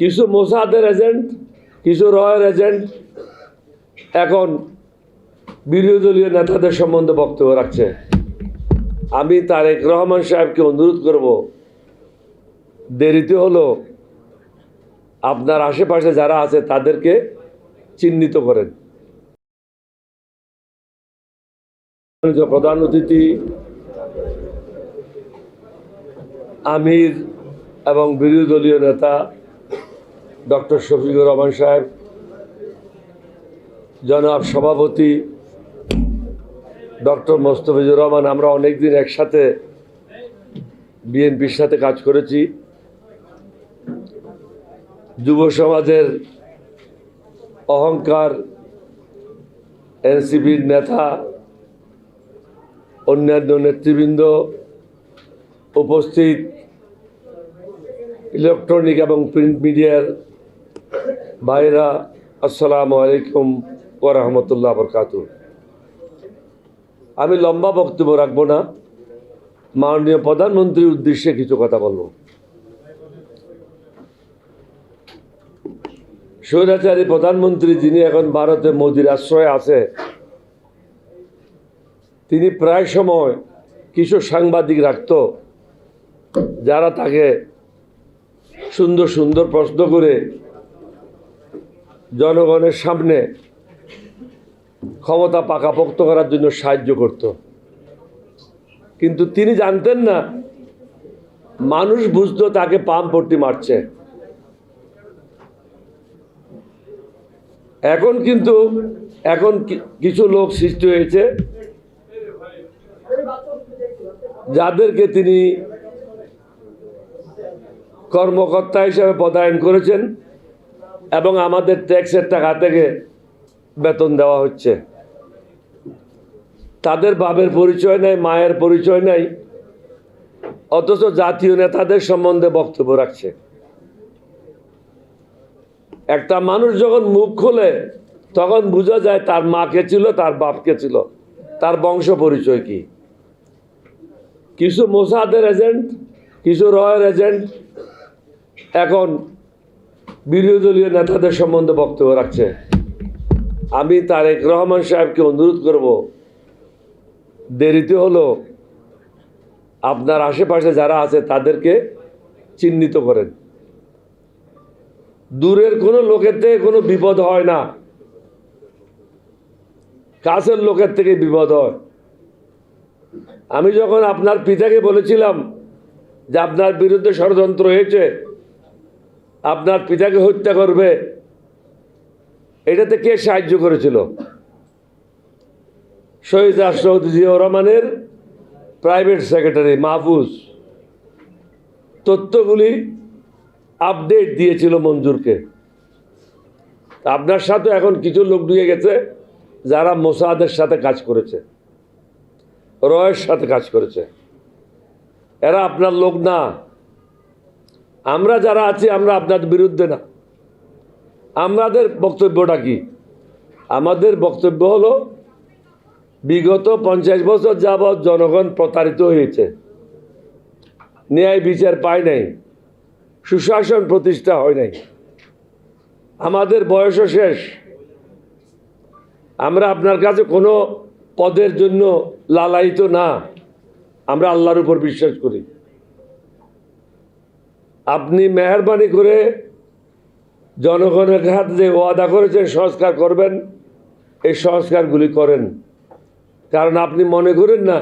কিছু মোসাদের এজেন্ট, কিছু রয়ের এজেন্ট এখন বিরোধী দলীয় নেতাদের সম্বন্ধে বক্তব্য রাখছে। আমি তারেক রহমান সাহেবকে অনুরোধ করব, দেরিতে হলো, আপনার আশেপাশে যারা আছে তাদেরকে চিহ্নিত করেন। প্রধান অতিথি আমির এবং বিরোধী দলীয় নেতা ডক্টর শফিকুর রহমান সাহেব, জনাব সভাপতি ডক্টর মোস্তফিজুর রহমান, আমরা অনেকদিন একসাথে বিএনপির সাথে কাজ করেছি। যুব সমাজের অহংকার, এনসিপির নেতা, অন্যান্য নেতৃবৃন্দ, উপস্থিত ইলেকট্রনিক এবং প্রিন্ট মিডিয়ার ভাইরা, আসসালামু আলাইকুম ওয়া রাহমাতুল্লাহি ওয়া বারাকাতুহু। আমি লম্বা বক্তব্য রাখবো না, মাননীয় প্রধানমন্ত্রীর উদ্দেশ্যে কিছু কথা বলবো। স্বৈরাচারী প্রধানমন্ত্রী যিনি এখন ভারতে মোদির আশ্রয়ে আছে, তিনি প্রায় সময় কিছু সাংবাদিক রাখত যারা তাকে সুন্দর সুন্দর প্রশ্ন করে জনগণের সামনে ক্ষমতা পাকাপোক্ত করার জন্য সাহায্য করত। কিন্তু তিনি জানতেন না, মানুষ বুঝতো তাকে পাম পট্টি মারছে। এখন কিন্তু কিছু লোক সৃষ্টি হয়েছে যাদেরকে তিনি কর্মকর্তা হিসেবে পদায়ন করেছেন এবং আমাদের ট্যাক্সের টাকা থেকে বেতন দেওয়া হচ্ছে। তাদের বাপের পরিচয় নাই, মায়ের পরিচয় নাই, অথচ জাতীয় নেতাদের সম্বন্ধে বক্তব্য রাখছে। একটা মানুষ যখন মুখ খোলে তখন বোঝা যায় তার মাকে ছিল, তার বাপকে ছিল, তার বংশ পরিচয় কি। কিছু মোসাদের এজেন্ট, কিছু রয়ের এজেন্ট এখন বিরোধী দলীয় নেতাদের সম্বন্ধে বক্তব্য রাখছে। আমি তারেক রহমান সাহেবকে অনুরোধ করব, দেরিতে হলো, আপনার আশেপাশে যারা আছে তাদেরকে চিহ্নিত করেন। দূরের কোনো লোকের থেকে কোনো বিপদ হয় না, কাছের লোকের থেকে বিপদ হয়। আমি যখন আপনার পিতাকে বলেছিলাম যে আপনার বিরুদ্ধে ষড়যন্ত্র হয়েছে, আপনার পিতাকে হত্যা করবে, এটাতে কে সাহায্য করেছিল? শহীদ রাষ্ট্রপতি জিয়াউর রহমানের প্রাইভেট সেক্রেটারি মাহফুজ তথ্যগুলি আপডেট দিয়েছিল মঞ্জুরকে। আপনার সাথে এখন কিছু লোক ঢুকে গেছে যারা মোসাদের সাথে কাজ করেছে, রয়ের সাথে কাজ করেছে। এরা আপনার লোক না। আমরা যারা আছি আমরা আপনাদের বিরুদ্ধে না। আমাদের বক্তব্যটা কি? আমাদের বক্তব্য হলো, বিগত 50 বছর যাবৎ জনগণ প্রতারিত হয়েছে, ন্যায় বিচার পায় নাই, সুশাসন প্রতিষ্ঠা হয় নাই, আমাদের বয়সও শেষ। আমরা আপনার কাছে কোনো পদের জন্য লালায়িত না, আমরা আল্লাহর উপর বিশ্বাস করি। আপনি মেহেরবানি করে জনগণের হাতে যে ওয়াদা করেছেন সংস্কার করবেন, এই সংস্কারগুলি করেন। কারণ আপনি মনে করেন না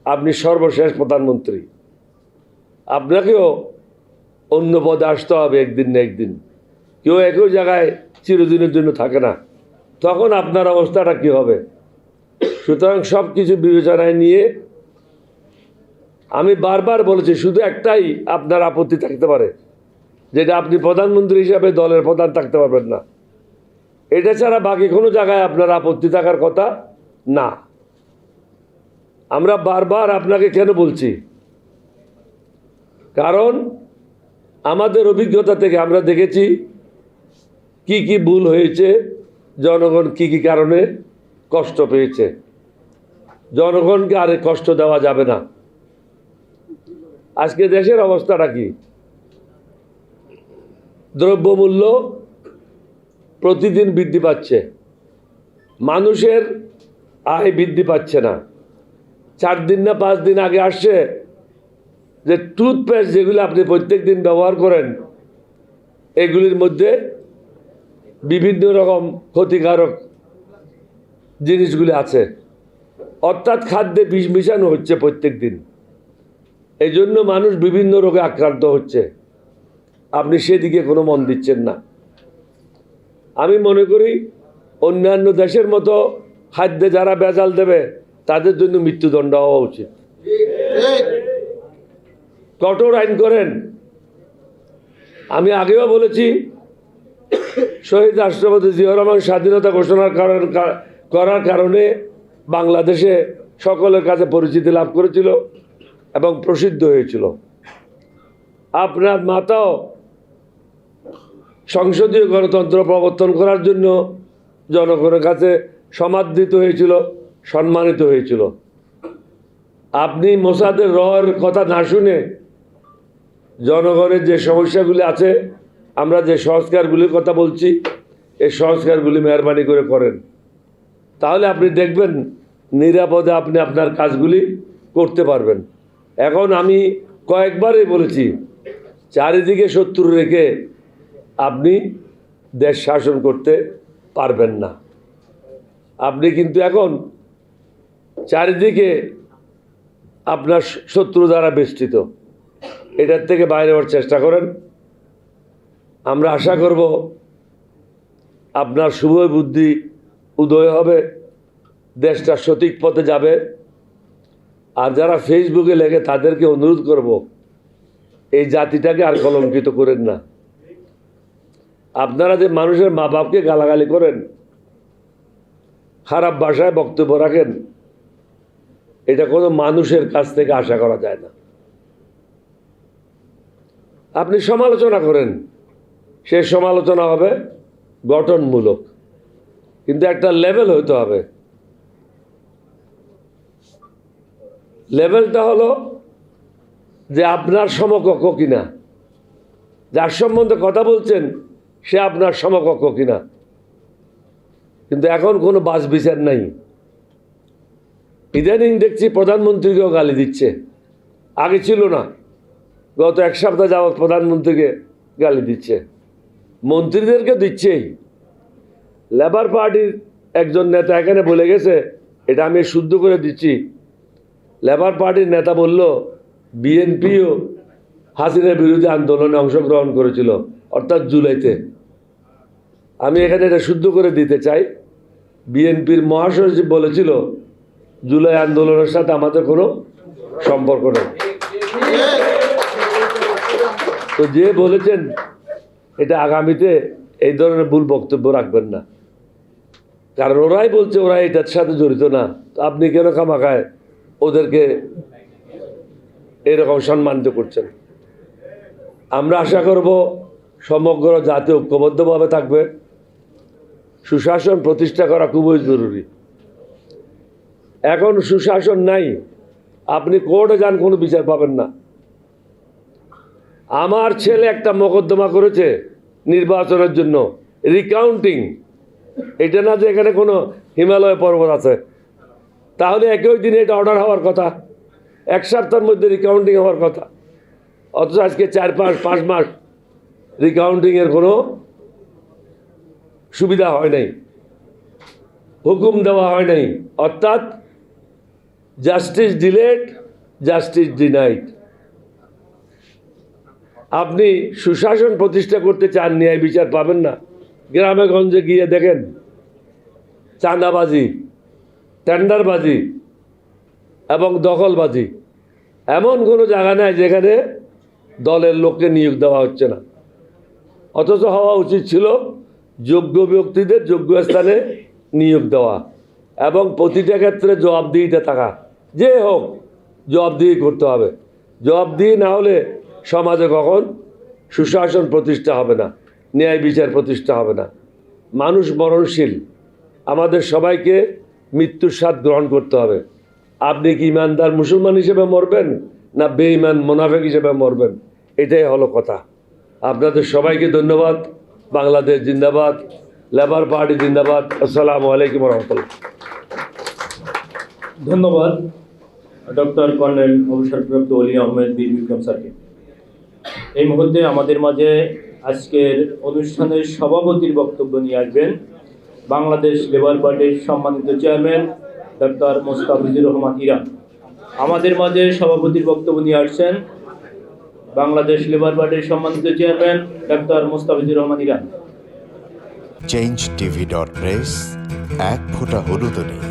আপনি সর্বশেষ প্রধানমন্ত্রী, আপনাকেও অন্য পদে আসতে হবে একদিন না একদিন। কেউ একই জায়গায় চিরদিনের জন্য থাকে না, তখন আপনার অবস্থাটা কি হবে? সুতরাং সব কিছু বিবেচনায় নিয়ে আমি বারবার বলেছি, শুধু একটাই আপনার আপত্তি থাকতে পারে, যেটা আপনি প্রধানমন্ত্রী হিসাবে দলের প্রধান থাকতে পারবেন না। এটা ছাড়া বাকি কোনো জায়গায় আপনার আপত্তি থাকার কথা না। আমরা বারবার আপনাকে কেন বলছি? কারণ আমাদের অভিজ্ঞতা থেকে আমরা দেখেছি কি কি ভুল হয়েছে, জনগণ কি কি কারণে কষ্ট পেয়েছে। জনগণকে আর কষ্ট দেওয়া যাবে না। আজকে দেশের অবস্থাটা কি? দ্রব্যমূল্য প্রতিদিন বৃদ্ধি পাচ্ছে, মানুষের আয় বৃদ্ধি পাচ্ছে না। 4 দিন না 5 দিন আগে আসছে যে টুথপেস্ট যেগুলো আপনি প্রত্যেক দিন ব্যবহার করেন এগুলির মধ্যে বিভিন্ন রকম ক্ষতিকারক জিনিসগুলি আছে, অর্থাৎ খাদ্যে বিষ মিশানো হচ্ছে প্রত্যেক দিন। এই জন্য মানুষ বিভিন্ন রোগে আক্রান্ত হচ্ছে, আপনি সেদিকে কোনো মন দিচ্ছেন না। আমি মনে করি অন্যান্য দেশের মতো খাদ্যে যারা ভেজাল দেবে তাদের জন্য মৃত্যুদণ্ড হওয়া উচিত। কঠোর আইন করেন। আমি আগেও বলেছি, শহীদ রাষ্ট্রপতি জিয়াউর রহমান স্বাধীনতা ঘোষণা করার কারণে বাংলাদেশে সকলের কাছে পরিচিতি লাভ করেছিল এবং প্রসিদ্ধ হয়েছিল। আপনার মাতাও সংসদীয় গণতন্ত্র প্রবর্তন করার জন্য জনগণের কাছে সমাদৃত হয়েছিল, সম্মানিত হয়েছিল। আপনি মোসাদের রয়ের কথা না শুনে জনগণের যে সমস্যাগুলি আছে, আমরা যে সংস্কারগুলির কথা বলছি, এই সংস্কারগুলি মেহরবানি করে করেন, তাহলে আপনি দেখবেন নিরাপদে আপনি আপনার কাজগুলি করতে পারবেন। এখন আমি কয়েকবারই বলেছি, চারিদিকে শত্রু রেখে আপনি দেশ শাসন করতে পারবেন না। আপনি কিন্তু এখন চারিদিকে আপনার শত্রু দ্বারা বেষ্টিত, এটার থেকে বাইরে হওয়ার চেষ্টা করেন। আমরা আশা করব আপনার শুভ বুদ্ধি উদয় হবে, দেশটা সঠিক পথে যাবে। আর যারা ফেসবুকে লেগে তাদেরকে অনুরোধ করব, এই জাতিটাকে আর কলঙ্কিত করেন না। আপনারা যে মানুষের মা বাপকে গালাগালি করেন, খারাপ ভাষায় বক্তব্য রাখেন, এটা কোনো মানুষের কাছ থেকে আশা করা যায় না। আপনি সমালোচনা করেন, সে সমালোচনা হবে গঠনমূলক, কিন্তু একটা লেভেল হইতে হবে। লেভেলটা হলো যে আপনার সমকক্ষ কিনা, যার সম্বন্ধে কথা বলছেন সে আপনার সমকক্ষ কিনা। কিন্তু এখন কোনো বাছ বিচার নাই। ইদানিং দেখছি প্রধানমন্ত্রীকেও গালি দিচ্ছে, আগে ছিল না। গত 1 সপ্তাহ যাবৎ প্রধানমন্ত্রীকে গালি দিচ্ছে, মন্ত্রীদেরকে দিচ্ছেই। লেবার পার্টির একজন নেতা এখানে বলে গেছে, এটা আমি শুদ্ধ করে দিচ্ছি, লেবার পার্টির নেতা বলল বিএনপিও হাসিনার বিরুদ্ধে আন্দোলনে অংশগ্রহণ করেছিল, অর্থাৎ জুলাইতে। আমি এখানে এটা শুদ্ধ করে দিতে চাই, বিএনপির মহাসচিব বলেছিল জুলাই আন্দোলনের সাথে আমাদের কোনো সম্পর্ক নেই। তো যে বলেছেন এটা আগামীতে এই ধরনের ভুল বক্তব্য রাখবেন না, কারণ ওরাই বলছে ওরা এটার সাথে জড়িত না। তো আপনি কেন খামাখায় ওদেরকে এরকম সম্মানিত করছেন? আমরা আশা করব সমগ্র জাতি ঐক্যবদ্ধভাবে থাকবে। সুশাসন প্রতিষ্ঠা করা খুবই জরুরি। এখন সুশাসন নাই, আপনি কোর্টে যান কোনো বিচার পাবেন না। আমার ছেলে একটা মোকদ্দমা করেছে নির্বাচনের জন্য, রিকাউন্টিং। এটা না যে এখানে কোনো হিমালয় পর্বত আছে, তাহলে একই দিনে এটা অর্ডার হওয়ার কথা, 1 সপ্তাহের মধ্যে রিকাউন্টিং হওয়ার কথা। অথচ আজকে 4-5 মাস রিকাউন্টিংয়ের কোনো সুবিধা হয় নাই, হুকুম দেওয়া হয় নাই। অর্থাৎ জাস্টিস ডিলেড, জাস্টিস ডিনাইড। আপনি সুশাসন প্রতিষ্ঠা করতে চান, ন্যায় বিচার পাবেন না। গ্রামে গঞ্জে গিয়ে দেখেন চাঁদাবাজি, টেন্ডারবাজি এবং দখলবাজি, এমন কোনো জায়গা নাই যেখানে দলের লোককে নিয়োগ দেওয়া হচ্ছে না। অথচ হওয়া উচিত ছিল যোগ্য ব্যক্তিদের যোগ্য স্থানে নিয়োগ দেওয়া এবং প্রতিটা ক্ষেত্রে জবাবদিহিতে থাকা। যে হোক জবাবদিহি করতে হবে। জবাবদিহি না হলে সমাজে কখন সুশাসন প্রতিষ্ঠা হবে না, ন্যায় বিচার প্রতিষ্ঠা হবে না। মানুষ মরণশীল, আমাদের সবাইকে মৃত্যুর স্বাদ গ্রহণ করতে হবে। আপনি কি ইমানদার মুসলমান হিসেবে মরবেন না বেঈমান মুনাফিক হিসেবে মরবেন, এটাই হলো কথা। আপনাদের সবাইকে ধন্যবাদ। বাংলাদেশ জিন্দাবাদ, লেবার পার্টি জিন্দাবাদ। আসসালামু আলাইকুম রহমতুল্লাহ। ধন্যবাদ ডক্টর কর্নেল অবসরপ্রাপ্ত অলি আহমেদ বীর বিক্রম স্যারকে। এই মুহূর্তে আমাদের মাঝে আজকের অনুষ্ঠানের সভাপতির বক্তব্য নিয়ে আসবেন বাংলাদেশ লেবার পার্টির সম্মানিত chairman doctor Mostafizur Rahman Iran. আমাদের মাঝে সভাপতির বক্তব্য নিয়ে আসছেন বাংলাদেশ লেবার পার্টির সম্মানিত chairman doctor Mostafizur Rahman Iran. change tv.press এক ফোঁটা হলুদও নেই।